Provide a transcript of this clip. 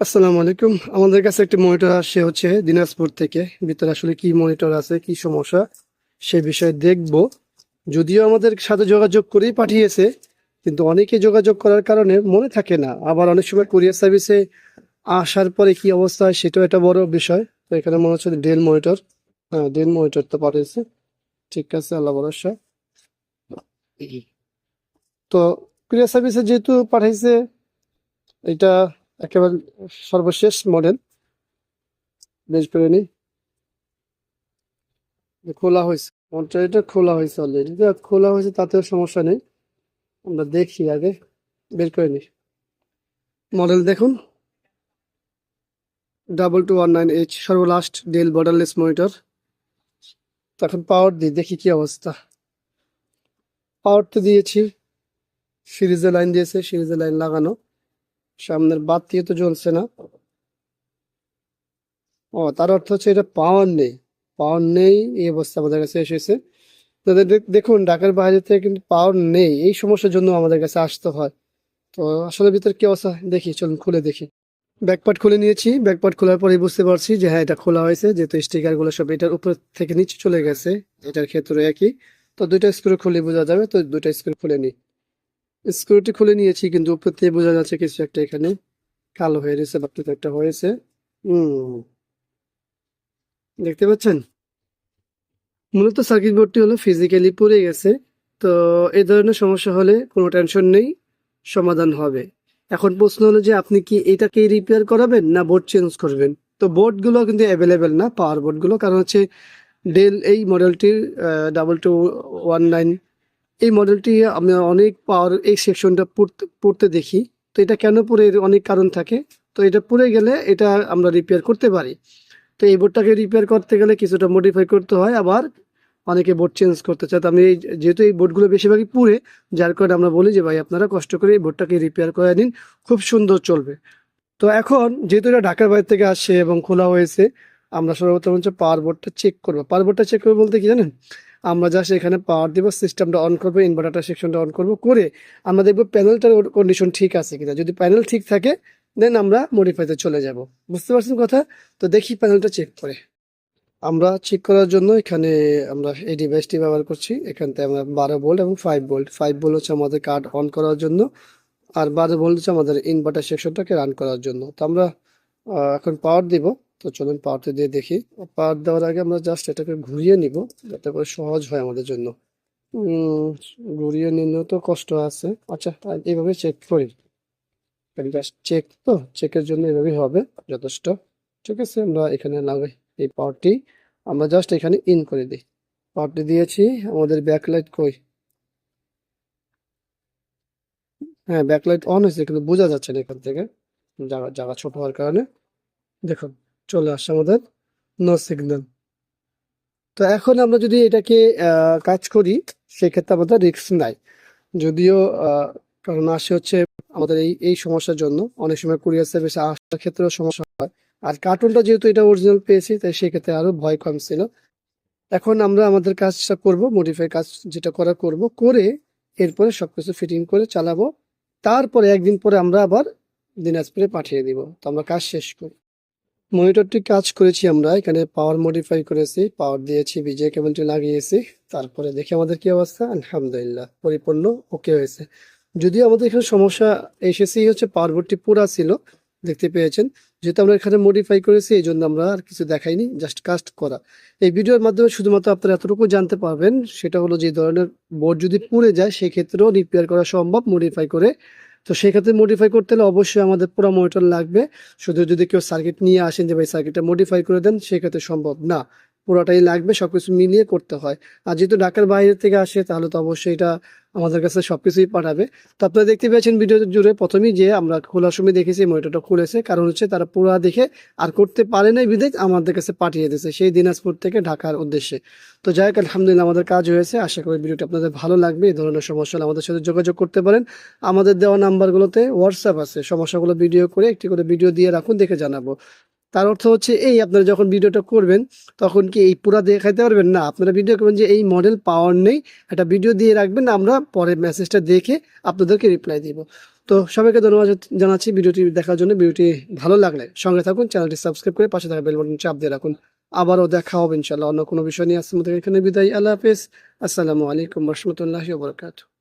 আসসালামু আলাইকুম। আমাদের কাছে একটি মনিটর আসছে হচ্ছে দিনাজপুর থেকে। ভিতরে আসলে কি মনিটর আছে, কি সমস্যা সে বিষয়ে দেখব। যদিও আমাদের সাথে যোগাযোগ করেই পাঠিয়েছে, কিন্তু অনেকে যোগাযোগ করার কারণে মনে থাকে না। আবার অনেক সময় কুরিয়ার সার্ভিসে আসার পরে কি অবস্থা হয় সেটাও একটা বড় বিষয়। তো এখানে মনে হচ্ছে ডেল মনিটর। হ্যাঁ, ডেল মনিটর তো পাঠিয়েছে। ঠিক আছে, আল্লাহ ভরসা। তো কুরিয়ার সার্ভিসে যেহেতু পাঠাইছে, এটা একেবারে সর্বশেষ মডেল। বেশ করে নিই। খোলা হয়েছে, মনিটরটা খোলা হয়েছে অলরেডি। খোলা হয়েছে, তাতেও সমস্যা নেই। আমরা দেখি আগে, বের করে নিই। মডেল দেখুন, 2219H, সর্বলাস্ট ডেল বর্ডারলেস মনিটর। এখন পাওয়ার দিই, দেখি কি অবস্থা। পাওয়ার তো দিয়েছি, সিরিজের লাইন দিয়েছে, সিরিজের লাইন লাগানো। সামনের বাতি তো জ্বলছে না। ও, তার অর্থ হচ্ছে এটা পাওয়ার নেই। পাওয়ার নেই, এই অবস্থা আমাদের কাছে এসেছে। দেখুন, ঢাকার বাইরে থেকে কিন্তু পাওয়ার নেই, এই সমস্যার জন্য আমাদের কাছে আসতে হয়। তো আসলে ভিতরে কি অবস্থা দেখি, চলুন খুলে দেখি। ব্যাকপার্ট খুলে নিয়েছি। ব্যাকপার্ট খোলার পরে বুঝতে পারছি যে হ্যাঁ, এটা খোলা হয়েছে, যেহেতু স্টিকার গুলো সব এটার উপর থেকে নিচে চলে গেছে। এটার ক্ষেত্রে একই। তো দুইটা স্ক্রু খুলে বোঝা যাবে, তো দুইটা স্ক্রু খুলে নিই। স্ক্রুটি খুলে নিয়েছি, কিন্তু উপর থেকে বোঝা যাচ্ছে কিছু একটা এখানে কালো হয়ে গেছে বা কিছু একটা হয়েছে। দেখতে পাচ্ছেন, মূলত সার্কিট বোর্ডটি হলো ফিজিক্যালি পুড়ে গেছে। তো এই ধরনের সমস্যা হলে কোনো টেনশন নেই, সমাধান হবে। এখন প্রশ্ন হলো যে আপনি কি এটাকে রিপেয়ার করাবেন না বোর্ড চেঞ্জ করবেন। তো বোর্ডগুলো কিন্তু অ্যাভেলেবেল না, পাওয়ার বোর্ডগুলো, কারণ হচ্ছে ডেল এই মডেলটির 2219, এই মডেলটি আমি অনেক পাওয়ার এই সেকশনটা পড়তে দেখি। তো এটা কেন পড়ে, এর অনেক কারণ থাকে। তো এটা পুড়ে গেলে এটা আমরা রিপেয়ার করতে পারি। তো এই বোর্ডটাকে রিপেয়ার করতে গেলে কিছুটা মডিফাই করতে হয়, আবার অনেকে বোর্ড চেঞ্জ করতে চায়। তো আমি যেহেতু এই বোর্ডগুলো বেশিরভাগই পুড়ে, যার কারণে আমরা বলি যে ভাই আপনারা কষ্ট করে এই বোর্ডটাকে রিপেয়ার করে নিন, খুব সুন্দর চলবে। তো এখন যেহেতু এটা ঢাকার বাইরে থেকে আসছে এবং খোলা হয়েছে, আমরা সর্বপ্রথম হচ্ছে পাওয়ার বোর্ডটা চেক করবো। পাওয়ার বোর্ডটা চেক করবো বলতে কি জানেন, আমরা জাস্ট এখানে পাওয়ার দিব, সিস্টেমটা অন করবো, ইনভার্টারটা সেকশনটা অন করবো, করে আমরা দেখবো প্যানেলটার কন্ডিশন ঠিক আছে কিনা। যদি প্যানেল ঠিক থাকে দেন আমরা মডিফাইতে চলে যাব। বুঝতে পারছেন কথা? তো দেখি প্যানেলটা চেক করে। আমরা চেক করার জন্য এখানে আমরা এই ডিভাইসটি ব্যবহার করছি। এখান থেকে আমরা 12 ভোল্ট এবং 5 ভোল্ট, 5 ভোল্ট হচ্ছে আমাদের কার্ড অন করার জন্য, আর 12 ভোল্ট হচ্ছে আমাদের ইনভার্টার সেকশনটাকে রান করার জন্য। তো আমরা এখন পাওয়ার দিব। তো চলুন পাওয়ারটা দিয়ে দেখি। পাওয়ার দেওয়ার আগে আমরা জাস্ট এটাকে ঘুরিয়ে নিব, যাতে করে সহজ হয় আমাদের জন্য। উম, ঘুরিয়ে নিলেও তো কষ্ট আছে। আচ্ছা, এইভাবে চেক করি। জাস্ট চেক, তো চেকের জন্য এভাবেই হবে, যথেষ্ট। ঠিক আছে, আমরা এখানে লাগাই এই পাওয়ারটি, আমরা জাস্ট এখানে ইন করে দিই। পাওয়ারটি দিয়েছি। আমাদের ব্যাকলাইট কই? হ্যাঁ, ব্যাকলাইট অন হয়েছে, কিন্তু বোঝা যাচ্ছে না এখান থেকে, জায়গা জায়গা ছোট হওয়ার কারণে। দেখুন, চলে আসছে আমাদের নো সিগন্যাল। তো এখন আমরা যদি এটাকে কাজ করি, সেক্ষেত্রে আমাদের রিস্ক নাই। যদিও কারণ আসে হচ্ছে আমাদের এই এই সমস্যার জন্য, অনেক সময় কুরিয়ার সার্ভিসে আসার ক্ষেত্রেও সমস্যা হয়। আর কার্টুনটা যেহেতু এটা অরিজিনাল পেয়েছি, তাই সেক্ষেত্রে আরো ভয় কম ছিল। এখন আমরা আমাদের কাজটা করব, মডিফাই কাজ যেটা করা করব, করে এরপরে সবকিছু ফিটিং করে চালাবো। তারপরে একদিন পরে আমরা আবার দিনাজপুরে পাঠিয়ে দিব। তো আমরা কাজ শেষ করি। মনিটরটি কাজ করেছি, আমরা এখানে পাওয়ার মডিফাই করেছি, পাওয়ার দিয়েছি, বিজে কেবলটি লাগিয়েছি। তারপরে দেখি আমাদের কি অবস্থা। আলহামদুলিল্লাহ, পরিপূর্ণ ওকে হয়েছে। যদিও আমাদের এখানে সমস্যা এসেছেই হচ্ছে পাওয়ার বোর্ডটি পুরা ছিল, দেখতে পেয়েছেন। যেহেতু আমরা এখানে মডিফাই করেছি, এই জন্য আমরা আর কিছু দেখাইনি, জাস্ট কাস্ট করা। এই ভিডিওর মাধ্যমে শুধুমাত্র আপনারা এতটুকু জানতে পারবেন, সেটা হলো যে ধরনের বোর্ড যদি পুড়ে যায় সেক্ষেত্রেও রিপেয়ার করা সম্ভব মডিফাই করে। তো সেক্ষেত্রে মডিফাই করতে হলে অবশ্যই আমাদের পুরো মনিটর লাগবে। শুধু যদি কেউ সার্কিট নিয়ে আসেন যে ভাই সার্কিটটা মডিফাই করে দেন, সেক্ষেত্রে সম্ভব না, পুরোটাই লাগবে, সবকিছু মিলিয়ে করতে হয়। আর যেহেতু ঢাকার বাইরে থেকে আসে, তাহলে তো অবশ্যই এটা আমাদের কাছে সবকিছুই পাঠাবে। তো আপনারা দেখতে পেয়েছেন ভিডিও জুড়ে প্রথমেই যে আমরা খোলার সময় দেখেছি মনিটরটা খুলেছে, কারণ হচ্ছে তারা পুরা দেখে আর করতে পারে নাই বিধায় আমাদের কাছে পাঠিয়ে দিয়েছে, সেই দিনাজপুর থেকে ঢাকার উদ্দেশ্যে। তো যাই হোক, আলহামদুলিল্লাহ আমাদের কাজ হয়েছে। আশা করি ভিডিওটি আপনাদের ভালো লাগবে। এই ধরনের সমস্যা হলে আমাদের সাথে যোগাযোগ করতে পারেন। আমাদের দেওয়া নাম্বারগুলোতে হোয়াটসঅ্যাপ আছে, সমস্যাগুলো ভিডিও করে একটি করে ভিডিও দিয়ে রাখুন, দেখে জানাবো। তার অর্থ হচ্ছে এই, আপনারা যখন ভিডিওটা করবেন তখন কি এই পুরা দেখাইতে পারবেন না, আপনারা ভিডিও করবেন যে এই মডেল পাওয়ার নেই, একটা ভিডিও দিয়ে রাখবেন, আমরা পরে মেসেজটা দেখে আপনাদেরকে রিপ্লাই দিব। তো সবাইকে ধন্যবাদ জানাচ্ছি ভিডিওটি দেখার জন্য। ভিডিওটি ভালো লাগলে সঙ্গে থাকুন, চ্যানেলটি সাবস্ক্রাইব করে পাশে থাকা বেল বাটন চাপ দিয়ে রাখুন। আবারও দেখা হবে ইনশাআল্লাহ অন্য কোনো বিষয় নিয়ে। আজকের মতো এখানে বিদায়। আল্লাহ হাফেজ। আসসালামু আলাইকুম ওয়া রাহমাতুল্লাহি ওয়া বারাকাতুহু।